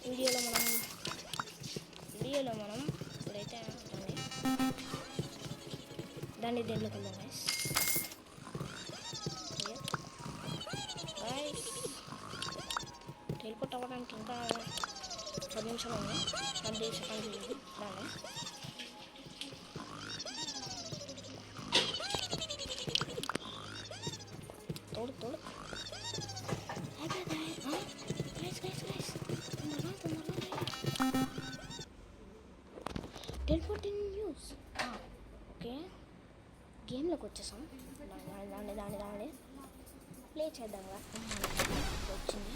వీడియోలో మనం ఇప్పుడైతే దాన్ని దేంట్లోకి వెళ్దాం గైస్. టెలిపోర్ట్ అవ్వడానికి ఇంకా 10 నిమిషాలు ఉంది. 10 సెకండ్లు ఉంది. దాన్ని తోడు టెలిపోర్టింగ్ న్యూస్. ఓకే, గేమ్లోకి వచ్చేసాం. దాన్ని ప్లే చేద్దాం. వచ్చింది.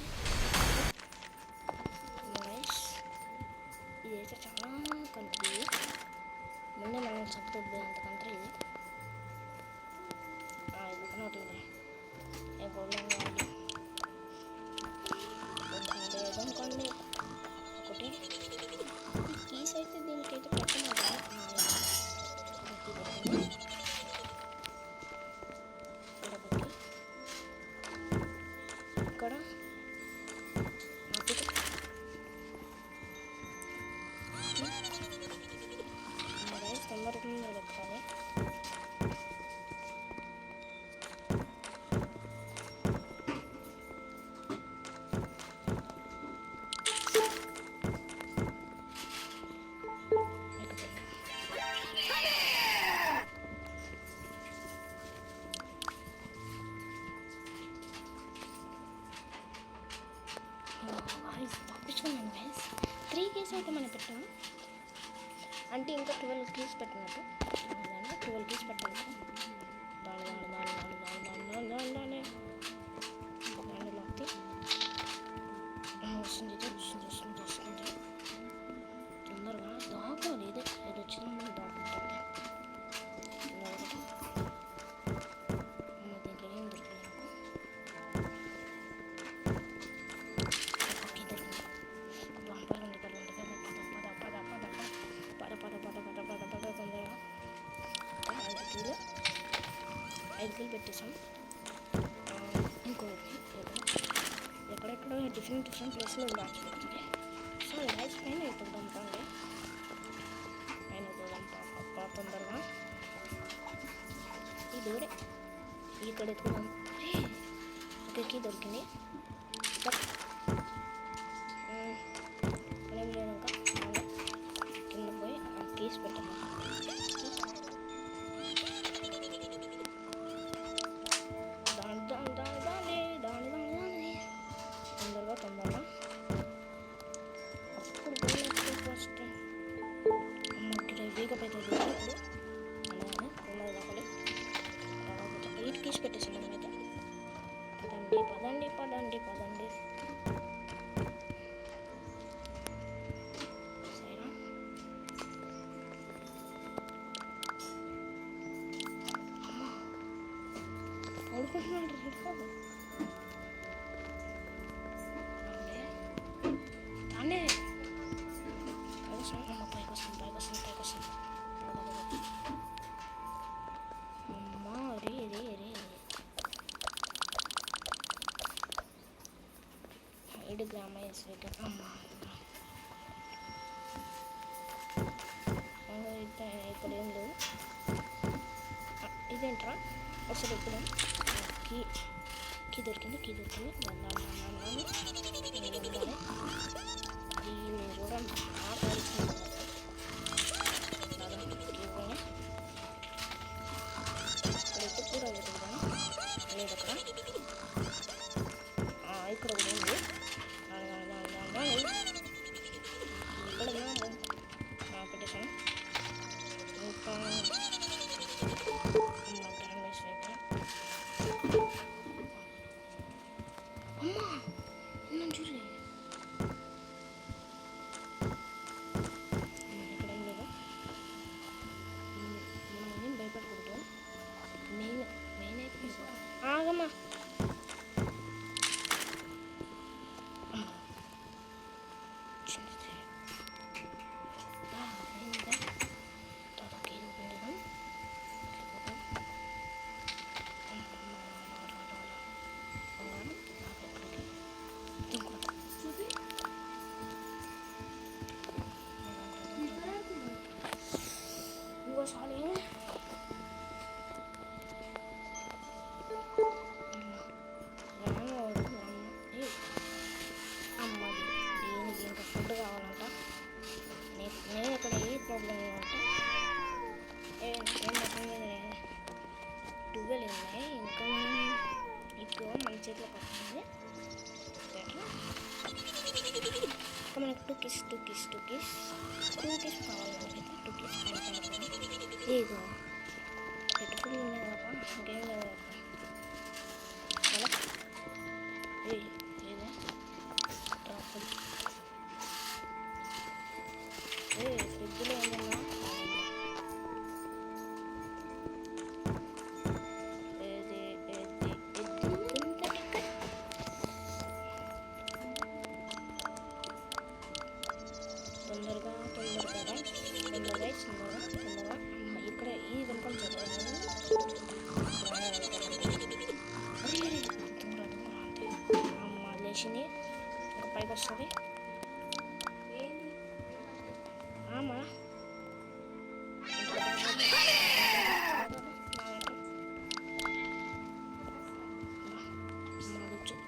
ఇదైతే చాలా కంట్రీ. ముందే మనం చదువుతుంది అంత కంట్రీ ఇది. ఇది ఒకనట్లేదు. కొన్ని ఒకటి కీస్ అయితే దీనికైతే పెట్టలేదు. ఇక్కడ తొందరగా పెట్టాలి. తప్పించుకున్నాను గైస్. 3 కేస్ అయితే మనం పెట్టాము. అంటే ఇంకా 12 కీస్ పెట్టినట్టు. 12 కీస్ పెట్టాలి. దాని వస్తుంది. తొందరగా దాకాలి. ఇది వచ్చిన దాకుంటాం. దీంట్లో ఏం దొరికింది నాకు. 5 కిలో పెట్టేసాం. ఇంకోటి ఎక్కడెక్కడో డిఫరెంట్ ప్లేస్లో దాచిపెట్టింది. సో లైఫ్ పైన అయిపోతాం కానీ పైన పోదాం పాప తొందరగా. ఈ దూరే ఇక్కడ ఎత్తుకున్నాం. ఒకరికి దొరికింది. ఏం లేదు, ఇంకా కింద పోయి కేసు పెట్టాము. తొందరగా అప్పుడు ఫస్ట్ వేగప్ అవుతుంది. ఇప్పుడు అలాగే 8 కీస్ పెట్టేసాం మనమైతే. పదండి. సరేనా? పడుకుంటున్నాడు. పైకి వస్తాం. అమ్మా రే 7 గ్రామ అమ్మా ఇక్కడ ఏం లేదు. ఇదేంట్రా ఒకసారి ఎప్పుడు కీ దొరికింది. చూడండి ఇక్కడైతే కూడా వెతుకుతాను. లేదు అక్కడ. ఇక్కడ కూడా ఉంది. ఇక్కడ పెట్టేసాను. ఇంకా డ్యామేజ్ అయిపోయి అమ్మా నన్ను చూడలేదు. ఫుడ్ కావాలంట. నేను ఇక్కడ ఏ ప్రాబ్లం అంటే ఏమవుతుంది 12 ఉన్నాయి. ఇంకా ఎక్కువ మన చేతిలో పడుతుంది. ఇంకా మనకు టూ కిస్ కావాలి. మనకైతే 2 కిస్ ఏదో పెట్టుకుని ఉన్నాయి కదా, ఇంకేం లేదు కదా. ఏదే ఫ్రిడ్జ్లో ఏమన్నా తొందరగా ఇక్కడ ఈ వెనకాల అమ్మ లేచింది. ఇంకా పైకి వస్తుంది. అమ్మా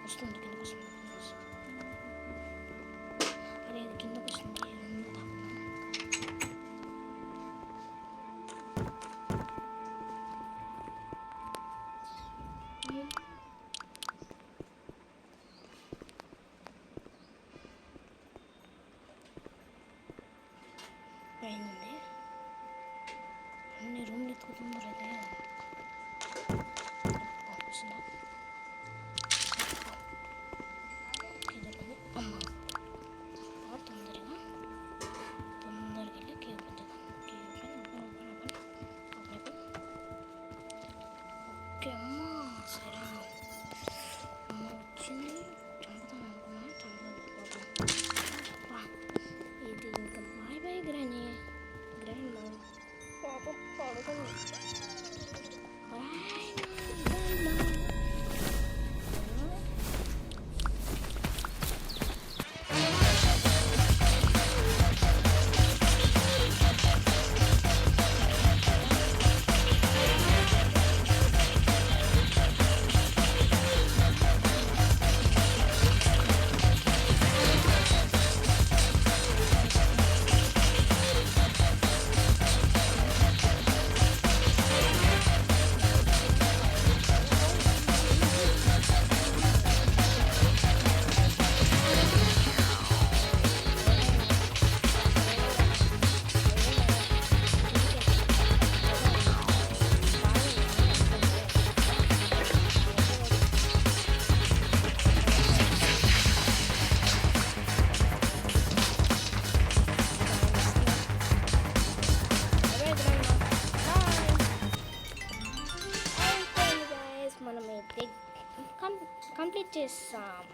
వస్తుంది కిందకు వస్తుంది. అరే ఇది కిందకు వస్తుంది. పైన ఉంది. అన్ని రూమ్లు ఎత్తుకుతుందో అయితే వస్తుందా. అమ్మ తొందరగా వెళ్ళి కేక్ ఓకే అమ్మ సరే అమ్మ వచ్చింది. చంపుతాను అనుకున్నా, చంపలేదు. ఇది ఇంకా బాయ్ గ్రాండ్ పాపం పడుకుంది. మనమైతే కంప్లీట్ చేస్తాం.